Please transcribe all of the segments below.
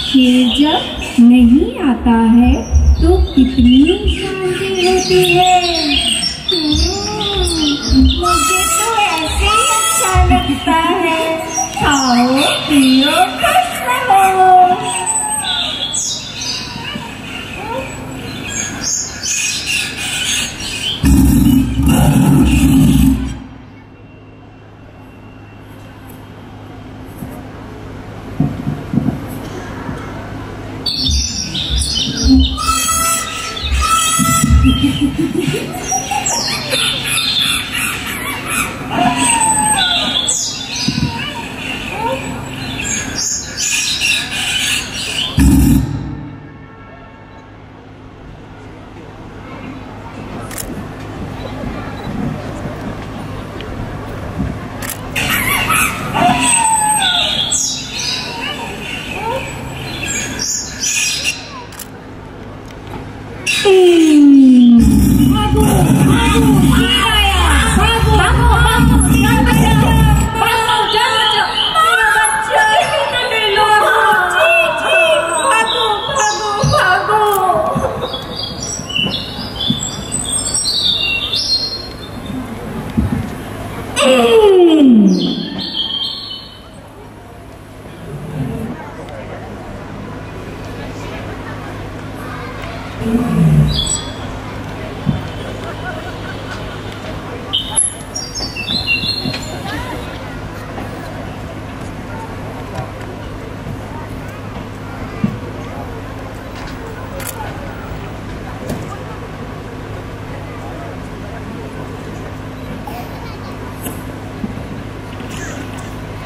शेर जब नहीं आता है तो कितनी शांति होती है। मुझे तो ऐसे ही अच्छा लगता है। खाओ पियो खुश रहो।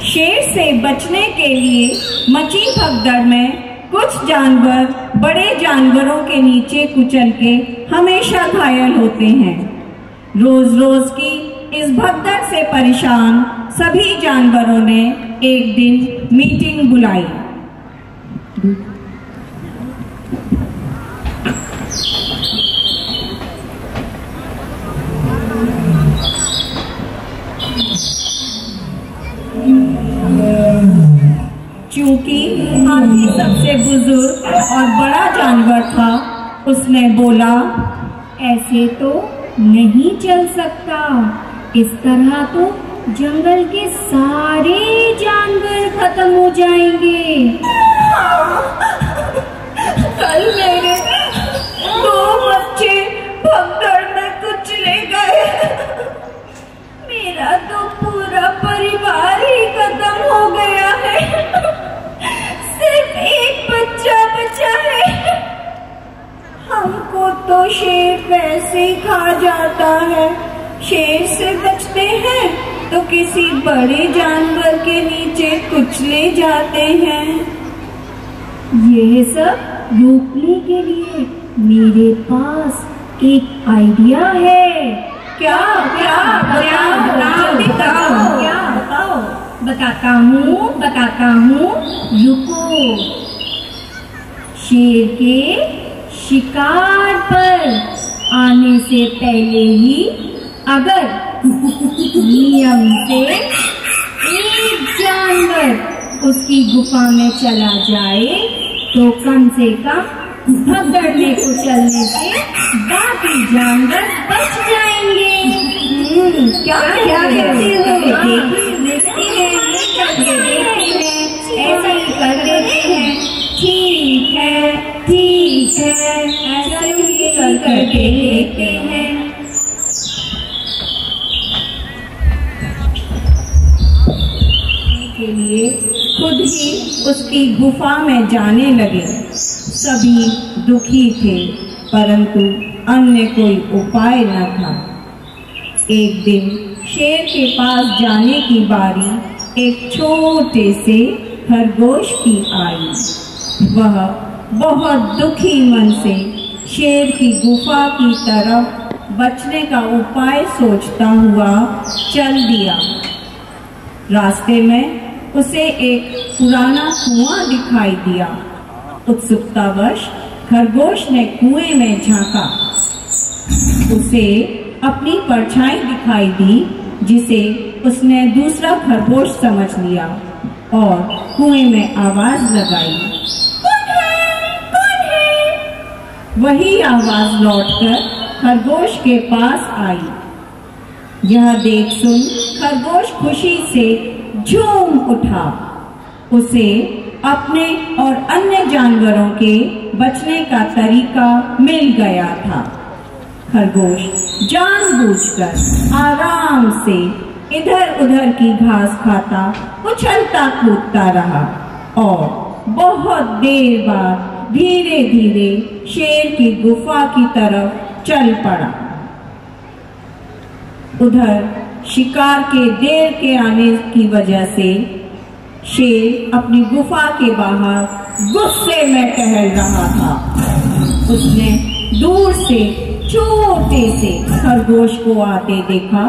शेर से बचने के लिए मची भगदड़ में कुछ जानवर बड़े जानवरों के नीचे कुचल के हमेशा घायल होते हैं। रोज रोज की इस भगदड़ से परेशान सभी जानवरों ने एक दिन मीटिंग बुलाई। चूंकि हाथी सबसे बुजुर्ग और बड़ा जानवर था, उसने बोला, ऐसे तो नहीं चल सकता। इस तरह तो जंगल के सारे जानवर खत्म हो जाएंगे। कल मेरे 2 बच्चे भगदड़ में कुचले गए। मेरा तो पूरा परिवार ही खत्म हो गया है। सिर्फ एक बच्चा बचा है। हमको तो शेर वैसे ही खा जाता है। शेर से बचते हैं तो किसी बड़े जानवर के नीचे कुचले जाते हैं। यह सब रोकने के लिए मेरे पास एक आइडिया है। क्या क्या बताओ। बताता हूँ। रुको। शेर के शिकार पर आने से पहले ही अगर नियम से एक जानवर उसकी गुफा में चला जाए तो कम से कम भगदड़ में कुचलने से बाकी जानवर बच जाएंगे। क्या कहते हो? ऐसा ही कर देते हैं। ठीक है, ऐसा ही कर देते हैं। के लिए खुद ही उसकी गुफा में जाने लगे। सभी दुखी थे, परंतु अन्य कोई उपाय न था। एक दिन शेर के पास जाने की बारी एक छोटे से खरगोश की आई। वह बहुत दुखी मन से शेर की गुफा की तरफ बचने का उपाय सोचता हुआ चल दिया। रास्ते में उसे एक पुराना कुआं दिखाई दिया। उत्सुकतावश खरगोश ने कुएं में झांका। उसे अपनी परछाई दिखाई दी जिसे उसने दूसरा खरगोश समझ लिया और कुएं में आवाज लगाई, कौन है? कौन है? वही आवाज लौटकर खरगोश के पास आई। यह देख सुन खरगोश खुशी से झूम उठा। उसे अपने और अन्य जानवरों के बचने का तरीका मिल गया था। खरगोश जानबूझकर आराम से इधर उधर की घास खाता, उछलता कूदता रहा और बहुत देर बाद धीरे धीरे शेर की गुफा की तरफ चल पड़ा। उधर शिकार के देर के आने की वजह से शेर अपनी गुफा के बाहर गुस्से में टहल रहा था। उसने दूर से छोटे से खरगोश को आते देखा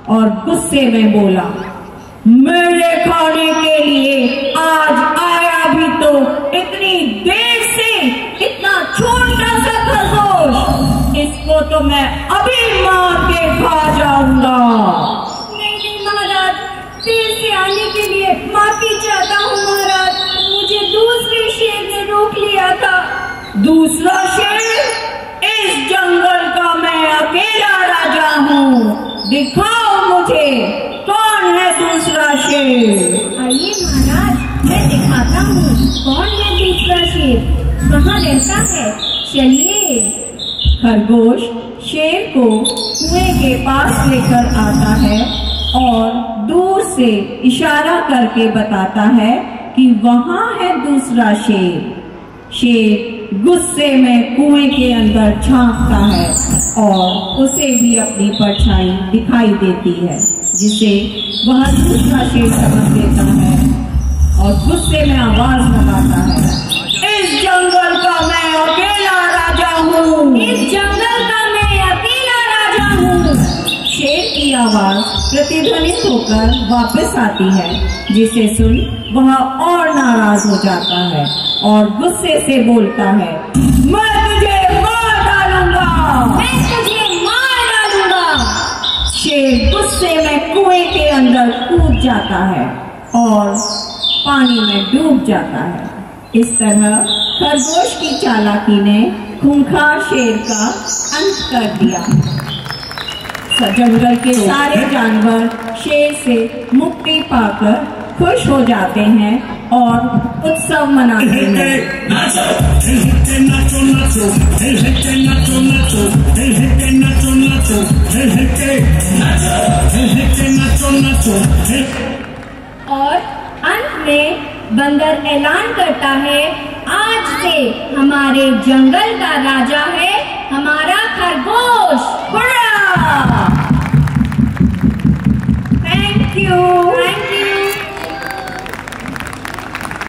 और गुस्से में बोला, मेरे खाने के लिए आज आया भी तो इतनी देर से, इतना छोटा सा खरगोश, इसको तो मैं अभी मार के खा जाऊंगा। नहीं महाराज, देर से आने के लिए माफी चाहता हूँ महाराज, मुझे दूसरे शेर ने रोक लिया था। दूसरा शेर? इस जंगल का मैं अकेला राजा हूँ, दिखाओ मुझे कौन है दूसरा शेर। आइए महाराज, मैं दिखाता हूँ कौन है दूसरा शेर, कहाँ रहता है, चलिए। खरगोश शेर को कुएं के पास लेकर आता है और दूर से इशारा करके बताता है कि वहां है दूसरा शेर। शेर गुस्से में कुएं के अंदर झांकता है और उसे भी अपनी परछाई दिखाई देती है, जिसे वह दूसरा शेर समझ लेता है और गुस्से में आवाज लगाता है, इस जंगल का मैं अकेला राजा हूँ, इस जंगल का मैं अकेला राजा हूँ। शेर की आवाज प्रतिध्वनित होकर वापस आती है, जिसे सुन वह और नाराज हो जाता है और गुस्से से बोलता है, मैं तुझे मार डालूंगा, मैं तुझे मार डालूंगा। शेर गुस्से में कुएं के अंदर कूद जाता है और पानी में डूब जाता है। इस तरह खरगोश की चालाकी ने खूंखार शेर का अंत कर दिया। जंगल के सारे जानवर शेर से मुक्ति पाकर खुश हो जाते हैं और उत्सव मनाते हैं। और अंत में बंदर ऐलान करता है, आज से हमारे जंगल का राजा है